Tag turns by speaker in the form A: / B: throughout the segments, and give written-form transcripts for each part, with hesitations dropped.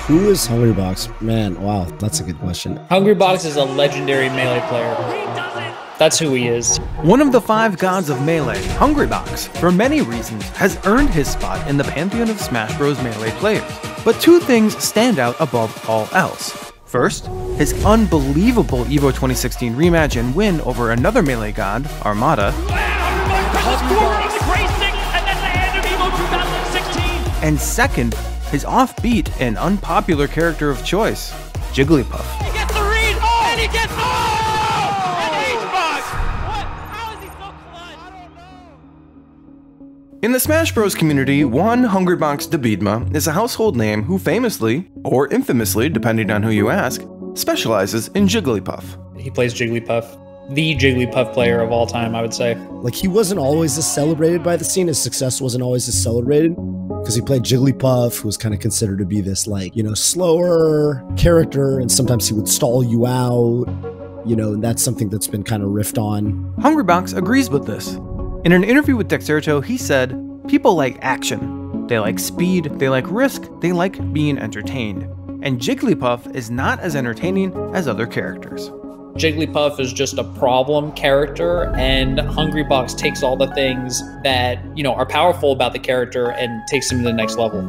A: Who is Hungrybox? Man, wow, that's a good question.
B: Hungrybox is a legendary Melee player. That's who he is.
C: One of the 5 gods of Melee, Hungrybox, for many reasons, has earned his spot in the pantheon of Smash Bros. Melee players. But 2 things stand out above all else. First, his unbelievable EVO 2016 rematch and win over another Melee god, Armada. And second, his offbeat and unpopular character of choice, Jigglypuff.
D: He gets the read, and he gets and H-Box! What? How is he so clutch? I don't know.
C: In the Smash Bros. Community, one Hungrybox Debidma is a household name who famously, or infamously, depending on who you ask, specializes in Jigglypuff.
B: He plays Jigglypuff. The Jigglypuff player of all time, I would say.
A: Like, he wasn't always as celebrated by the scene. His success wasn't always as celebrated because he played Jigglypuff, who was kind of considered to be this, like, you know, slower character, and sometimes he would stall you out, you know, and that's something that's been kind of riffed on.
C: Hungrybox agrees with this. In an interview with Dexerto, he said, "People like action. They like speed, they like risk, they like being entertained. And Jigglypuff is not as entertaining as other characters."
B: Jigglypuff is just a problem character, and Hungrybox takes all the things that, you know, are powerful about the character and takes them to the next level.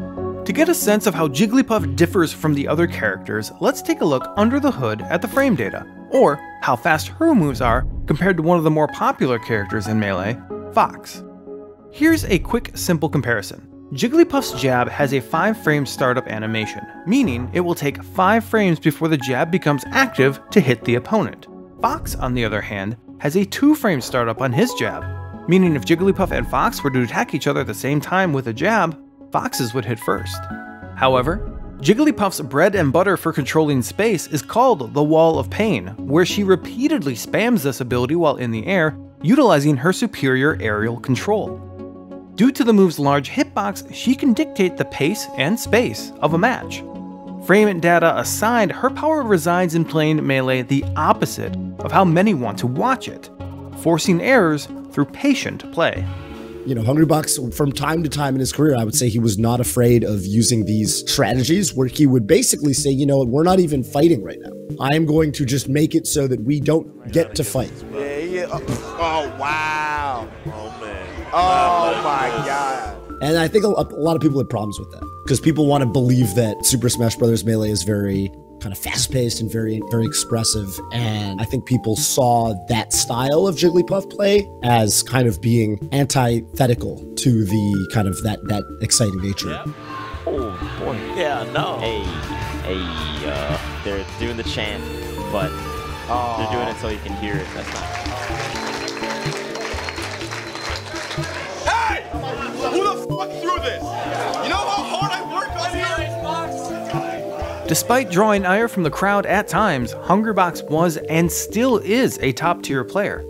C: To get a sense of how Jigglypuff differs from the other characters, let's take a look under the hood at the frame data, or how fast her moves are compared to one of the more popular characters in Melee, Fox. Here's a quick, simple comparison. Jigglypuff's jab has a 5-frame startup animation, meaning it will take 5 frames before the jab becomes active to hit the opponent. Fox, on the other hand, has a 2-frame startup on his jab, meaning if Jigglypuff and Fox were to attack each other at the same time with a jab, Fox's would hit first. However, Jigglypuff's bread and butter for controlling space is called the Wall of Pain, where she repeatedly spams this ability while in the air, utilizing her superior aerial control. Due to the move's large hitbox, she can dictate the pace and space of a match. Frame data aside, her power resides in playing Melee the opposite of how many want to watch it, forcing errors through patient play.
A: You know, Hungrybox, from time to time in his career, I would say he was not afraid of using these strategies where he would basically say, you know, we're not even fighting right now. I am going to just make it so that we don't get to fight.
E: Yeah. Oh, wow. Oh, man. Oh, my God.
A: And I think a lot of people had problems with that because people want to believe that Super Smash Bros. Melee is very kind of fast-paced and very expressive. And I think people saw that style of Jigglypuff play as kind of being antithetical to the kind of that exciting nature.
E: Yep. Oh, boy. Yeah, no.
F: They're doing the chant, but they're doing it so you can hear it. That's not.
E: Hey! Who the fuck threw this? You know how hard I work on here?
C: Despite drawing ire from the crowd at times, Hungrybox was and still is a top-tier player.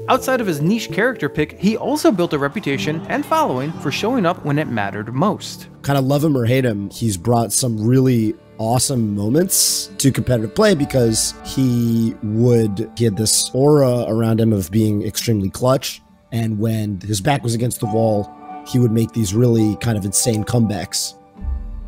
C: Outside of his niche character pick, he also built a reputation and following for showing up when it mattered most.
A: Kind of love him or hate him, he's brought some really awesome moments to competitive play because he had this aura around him of being extremely clutch, and when his back was against the wall, he would make these really kind of insane comebacks.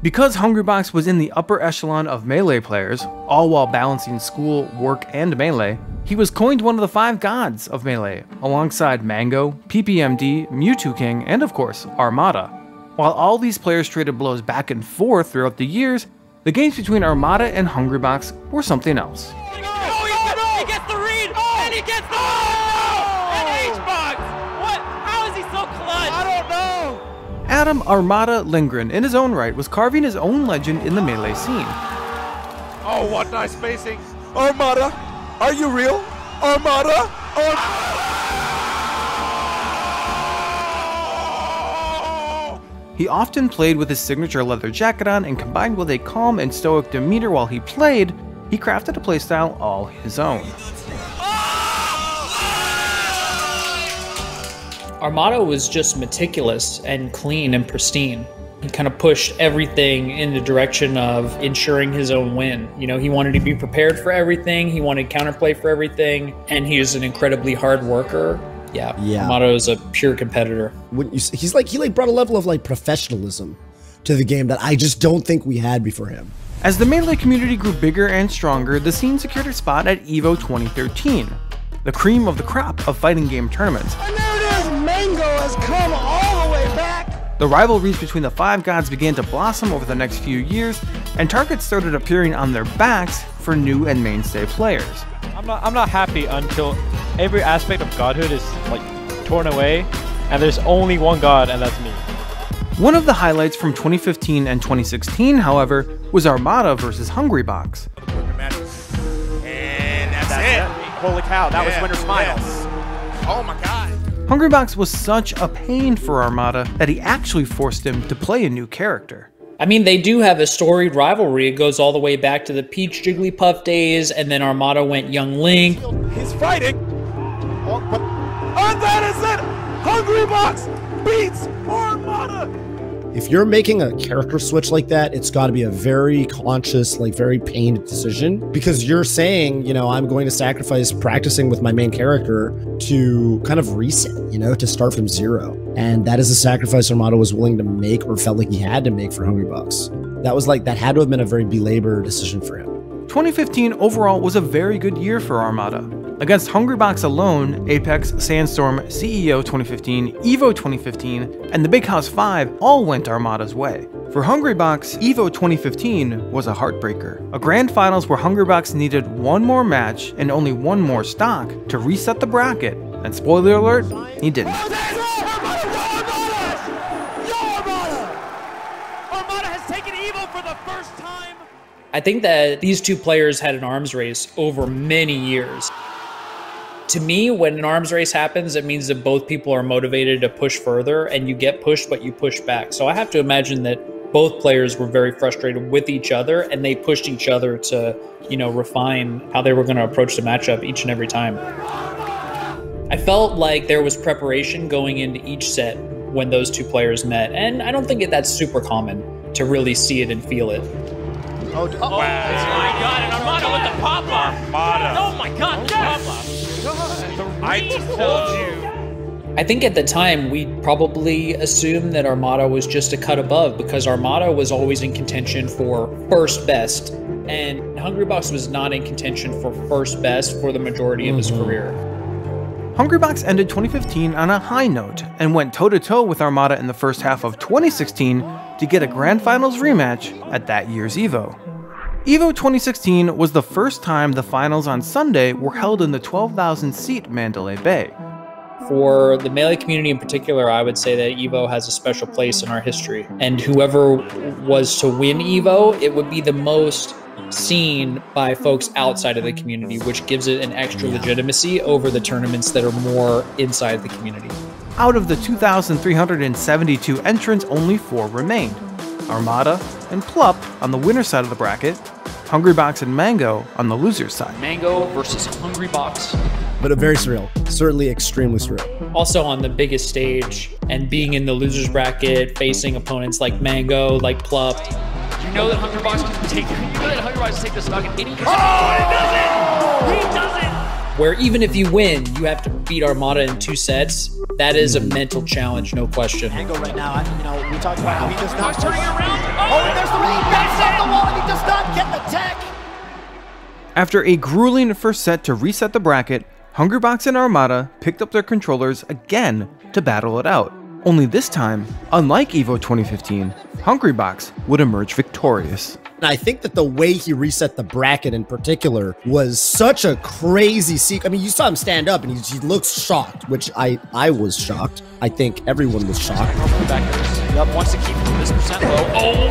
C: Because Hungrybox was in the upper echelon of Melee players, all while balancing school, work, and Melee, he was coined one of the 5 gods of Melee, alongside Mango, PPMD, Mewtwo King, and of course, Armada. While all these players traded blows back and forth throughout the years, the games between Armada and Hungrybox were something else.
D: He gets the read, and he gets the and H-Box! What? How is he so clutch? I don't know.
C: Adam Armada Lindgren, in his own right, was carving his own legend in the Melee scene.
E: Oh, what nice spacing. Armada, are you real? Armada?
C: He often played with his signature leather jacket on, and combined with a calm and stoic demeanor while he played, he crafted a playstyle all his own.
B: Armada was just meticulous and clean and pristine. He kind of pushed everything in the direction of ensuring his own win. You know, he wanted to be prepared for everything, he wanted counterplay for everything, and he was an incredibly hard worker. Yeah. Armada is a pure competitor.
A: Wouldn't you say, he brought a level of like professionalism to the game that I just don't think we had before him.
C: As the Melee community grew bigger and stronger, the scene secured a spot at EVO 2013, the cream of the crop of fighting game tournaments.
G: And there it is, Mango has come all the way back.
C: The rivalries between the five gods began to blossom over the next few years, and targets started appearing on their backs for new and mainstay players.
F: I'm not happy until every aspect of godhood is like torn away, and there's only one god, and that's me.
C: One of the highlights from 2015 and 2016, however, was Armada versus Hungrybox.
E: And that's it.
F: Holy cow, that was winner's finals.
E: Oh my god.
C: Hungrybox was such a pain for Armada that he actually forced him to play a new character.
B: I mean, they do have a storied rivalry. It goes all the way back to the Peach Jigglypuff days, and then Armada went Young Link.
E: He's fighting. Oh, but, and that is it. Hungrybox beats Armada.
A: If you're making a character switch like that, it's got to be a very conscious, like very pained decision, because you're saying, you know, I'm going to sacrifice practicing with my main character to kind of reset, you know, to start from zero. And that is a sacrifice Armada was willing to make, or felt like he had to make, for Hungrybox. That had to have been a very belabored decision for him.
C: 2015 overall was a very good year for Armada. Against Hungrybox alone, Apex, Sandstorm, CEO 2015, EVO 2015, and the Big House 5 all went Armada's way. For Hungrybox, EVO 2015 was a heartbreaker. A grand finals where Hungrybox needed one more match and only one more stock to reset the bracket, and spoiler alert, he didn't.
D: Armada has taken EVO for the first time.
B: I think that these two players had an arms race over many years. To me, when an arms race happens, it means that both people are motivated to push further, and you get pushed, but you push back. So I have to imagine that both players were very frustrated with each other, and they pushed each other to, you know, refine how they were going to approach the matchup each and every time. I felt like there was preparation going into each set when those two players met, and I don't think that's super common to really see it and feel it.
D: Oh my god, and Armada with the pop-up.
E: Armada.
D: Oh my god, the pop-up.
E: I told you.
B: I think at the time, we probably assumed that Armada was just a cut above, because Armada was always in contention for first best, and Hungrybox was not in contention for first best for the majority of his career.
C: Hungrybox ended 2015 on a high note and went toe-to-toe with Armada in the first half of 2016 to get a Grand Finals rematch at that year's EVO. EVO 2016 was the first time the finals on Sunday were held in the 12,000-seat Mandalay Bay.
B: For the Melee community in particular, I would say that EVO has a special place in our history. And whoever was to win EVO, it would be the most seen by folks outside of the community, which gives it an extra legitimacy over the tournaments that are more inside the community.
C: Out of the 2,372 entrants, only 4 remained. Armada and Plup on the winner's side of the bracket, Hungrybox and Mango on the loser's side.
B: Mango versus Hungrybox.
A: But very surreal. Certainly extremely surreal.
B: Also on the biggest stage, and being in the loser's bracket, facing opponents like Mango, like Plup.
D: You know that Hungrybox can take the stock in any position. Oh, he does it! He does it!
B: Where even if you win, you have to beat Armada in 2 sets. That is a mental challenge, no question.
G: Mango right now, you know, we talked about how he does not.
D: Turning it around.
G: Oh, and there's the lead. That's off the wall, and he does not get the tech.
C: After a grueling first set to reset the bracket, Hungrybox and Armada picked up their controllers again to battle it out. Only this time, unlike EVO 2015, Hungrybox would emerge victorious.
A: And I think that the way he reset the bracket in particular was such a crazy sequence. I mean, you saw him stand up and he looks shocked, which I was shocked. I think everyone was shocked.
D: Yep, wants to keep this percent low. Oh,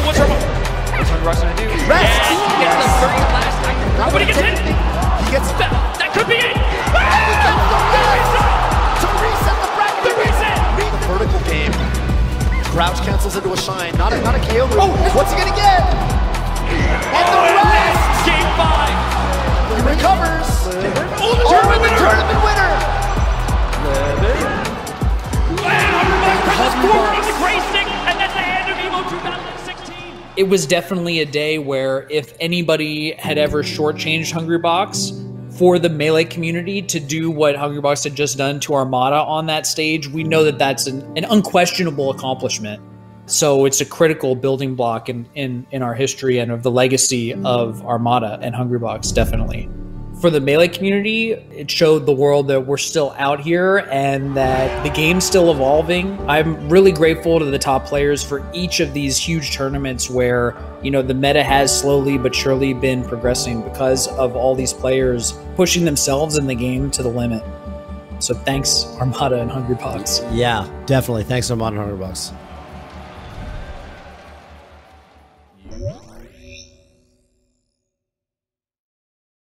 D: what's Hungrybox gonna do?
G: Rest!
D: Yes, he gets the very last time. Nobody gets hit.
G: He gets
D: That could be it.
G: to reset the bracket.
D: The reset.
G: The vertical game. Crouch cancels into a shine. Not a KO move. Oh, what's he gonna get? And the rest!
D: Game 5.
G: He recovers.
D: Oh, the
G: tournament winner!
D: Presses forward on the gray stick, and that's the end of EVO 2016.
B: It was definitely a day where if anybody had ever shortchanged Hungrybox for the Melee community to do what Hungrybox had just done to Armada on that stage, we know that that's an unquestionable accomplishment. So it's a critical building block in our history and of the legacy of Armada and Hungrybox, definitely. For the Melee community, it showed the world that we're still out here and that the game's still evolving. I'm really grateful to the top players for each of these huge tournaments where, you know, the meta has slowly but surely been progressing because of all these players pushing themselves in the game to the limit. So thanks, Armada and Hungrybox.
A: Yeah, definitely. Thanks, Armada and Hungrybox.